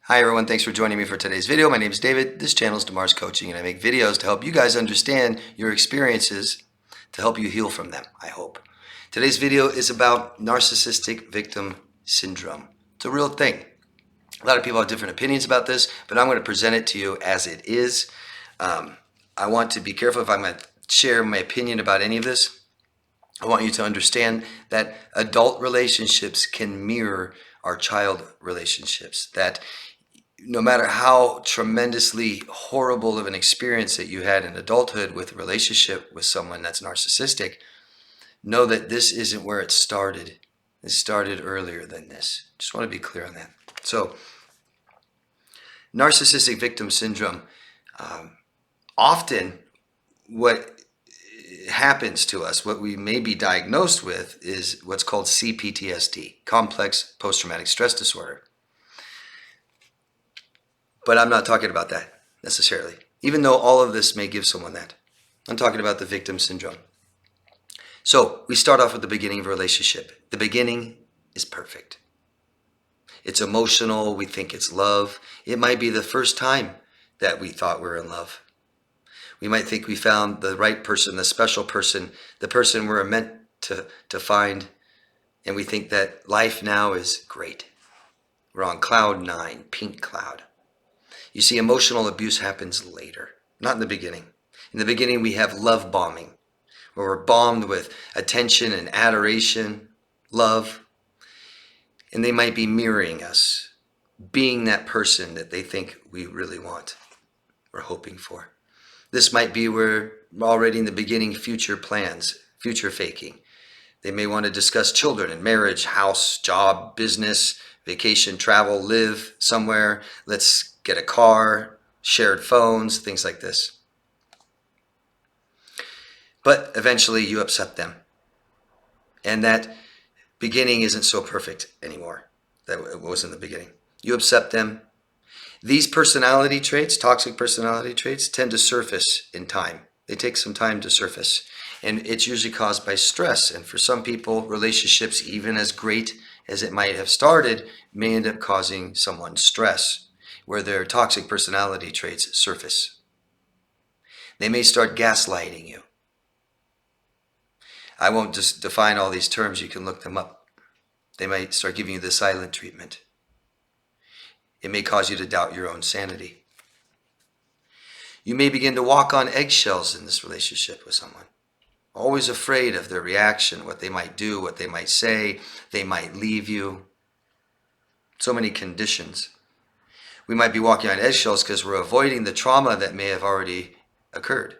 Hi everyone, thanks for joining me for today's video. My name is David. This channel is DeMars Coaching, and I make videos to help you guys understand your experiences to help you heal from them, I hope. Today's video is about narcissistic victim syndrome. It's a real thing. A lot of people have different opinions about this, but I'm going to present it to you as it is. I want to be careful if I'm going to share my opinion about any of this. I want you to understand that adult relationships can mirror our child relationships, that no matter how tremendously horrible of an experience that you had in adulthood with a relationship with someone that's narcissistic, know that this isn't where it started. It started earlier than this. Just want to be clear on that. So, narcissistic victim syndrome, often what happens to us, what we may be diagnosed with, is what's called c-ptsd, complex post-traumatic stress disorder. But I'm not talking about that necessarily, even though all of this may give someone that. I'm talking about the victim syndrome. So we start off with the beginning of a relationship. The beginning is perfect. It's emotional. We think it's love. It might be the first time that we thought we were in love. We might think we found the right person, the special person, the person we're meant to find. And we think that life now is great. We're on cloud 9, pink cloud. You see, emotional abuse happens later, not in the beginning. In the beginning, we have love bombing, where we're bombed with attention and adoration, love, and they might be mirroring us, being that person that they think we really want, we're hoping for. This might be where already in the beginning, future plans, future faking. They may want to discuss children and marriage, house, job, business, vacation, travel, live somewhere. Let's get a car, shared phones, things like this. But eventually you upset them. And that beginning isn't so perfect anymore. That it was in the beginning. You upset them. These personality traits, toxic personality traits, tend to surface in time. They take some time to surface. And it's usually caused by stress. And for some people, relationships, even as great as it might have started, may end up causing someone stress, where their toxic personality traits surface. They may start gaslighting you. I won't just define all these terms, you can look them up. They might start giving you the silent treatment. It may cause you to doubt your own sanity. You may begin to walk on eggshells in this relationship with someone. Always afraid of their reaction, what they might do, what they might say, they might leave you. So many conditions. We might be walking on eggshells because we're avoiding the trauma that may have already occurred.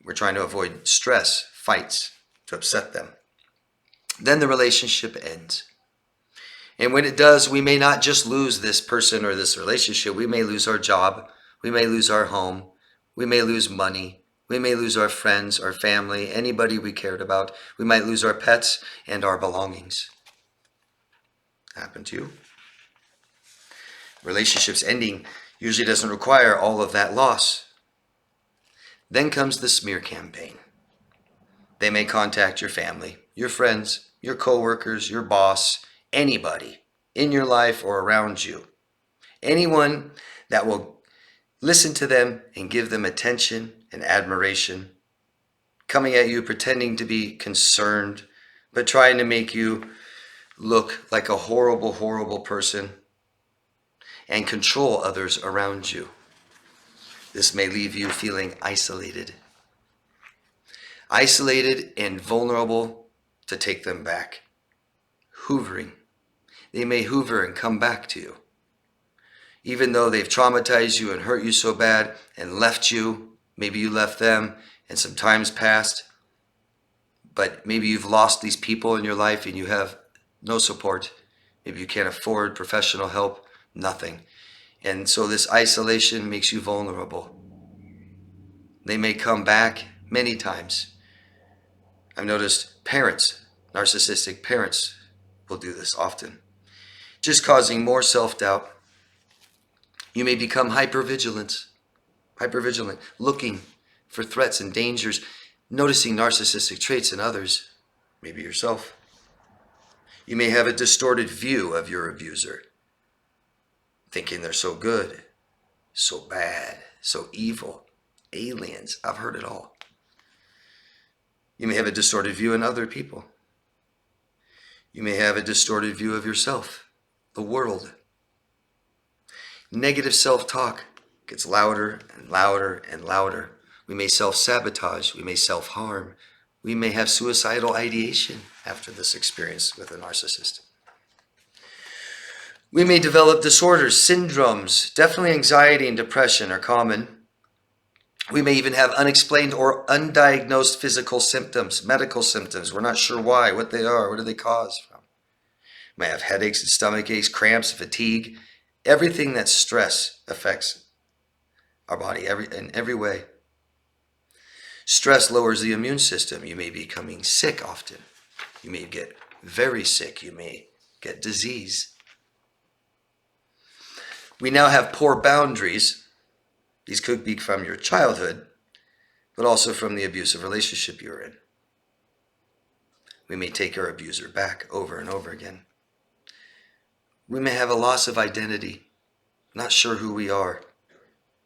We're trying to avoid stress, fights, to upset them. Then the relationship ends. And when it does, we may not just lose this person or this relationship. We may lose our job. We may lose our home. We may lose money. We may lose our friends, our family, anybody we cared about. We might lose our pets and our belongings. Happened to you? Relationships ending usually doesn't require all of that loss. Then comes the smear campaign. They may contact your family, your friends, your coworkers, your boss, anybody in your life or around you. Anyone that will listen to them and give them attention and admiration, coming at you pretending to be concerned, but trying to make you look like a horrible, horrible person and control others around you. This may leave you feeling isolated. Isolated and vulnerable to take them back. Hoovering. They may hoover and come back to you. Even though they've traumatized you and hurt you so bad and left you, maybe you left them and some time's passed, but maybe you've lost these people in your life and you have no support. Maybe you can't afford professional help, nothing. And so this isolation makes you vulnerable. They may come back many times. I've noticed parents, narcissistic parents, will do this often, just causing more self-doubt. You may become hypervigilant, looking for threats and dangers, noticing narcissistic traits in others, maybe yourself. You may have a distorted view of your abuser. thinking they're so good, so bad, so evil, aliens. I've heard it all. You may have a distorted view in other people. You may have a distorted view of yourself, the world. Negative self-talk gets louder and louder and louder. We may self-sabotage. We may self-harm. We may have suicidal ideation after this experience with a narcissist. We may develop disorders, syndromes. Definitely anxiety and depression are common. We may even have unexplained or undiagnosed physical symptoms, medical symptoms. We're not sure why, what they are, what do they cause from. We may have headaches and stomach aches, cramps, fatigue. Everything that stress affects our body in every way. Stress lowers the immune system. You may be becoming sick often. You may get very sick. You may get disease. We now have poor boundaries. These could be from your childhood, but also from the abusive relationship you're in. We may take our abuser back over and over again. We may have a loss of identity, not sure who we are,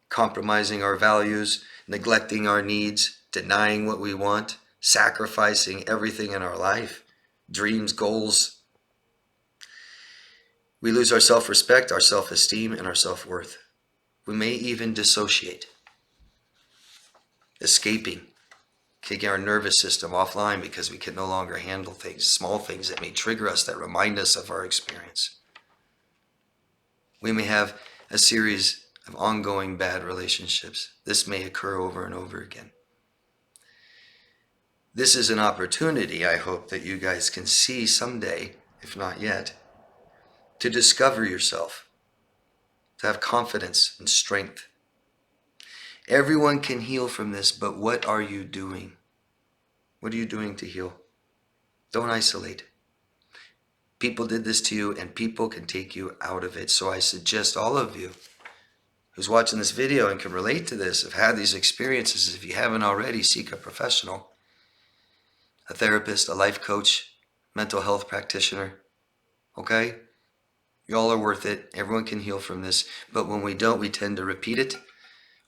compromising our values, neglecting our needs, denying what we want, sacrificing everything in our life, dreams, goals. We lose our self-respect, our self-esteem, and our self-worth. We may even dissociate, escaping, taking our nervous system offline because we can no longer handle things, small things that may trigger us, that remind us of our experience. We may have a series of ongoing bad relationships. This may occur over and over again. This is an opportunity, I hope, that you guys can see someday, if not yet, to discover yourself, to have confidence and strength. Everyone can heal from this, but what are you doing? What are you doing to heal? Don't isolate. People did this to you, and people can take you out of it. So I suggest all of you who's watching this video and can relate to this, have had these experiences, if you haven't already, seek a professional, a therapist, a life coach, mental health practitioner, okay? Y'all are worth it. Everyone can heal from this. But when we don't, we tend to repeat it,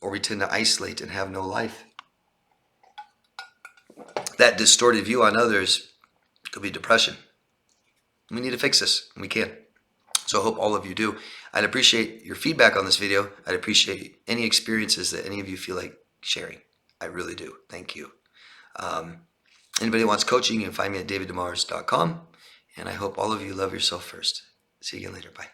or we tend to isolate and have no life. That distorted view on others could be depression. We need to fix this, and we can. So I hope all of you do. I'd appreciate your feedback on this video. I'd appreciate any experiences that any of you feel like sharing. I really do. Thank you. Anybody who wants coaching, you can find me at daviddemars.com. And I hope all of you love yourself first. See you again later. Bye.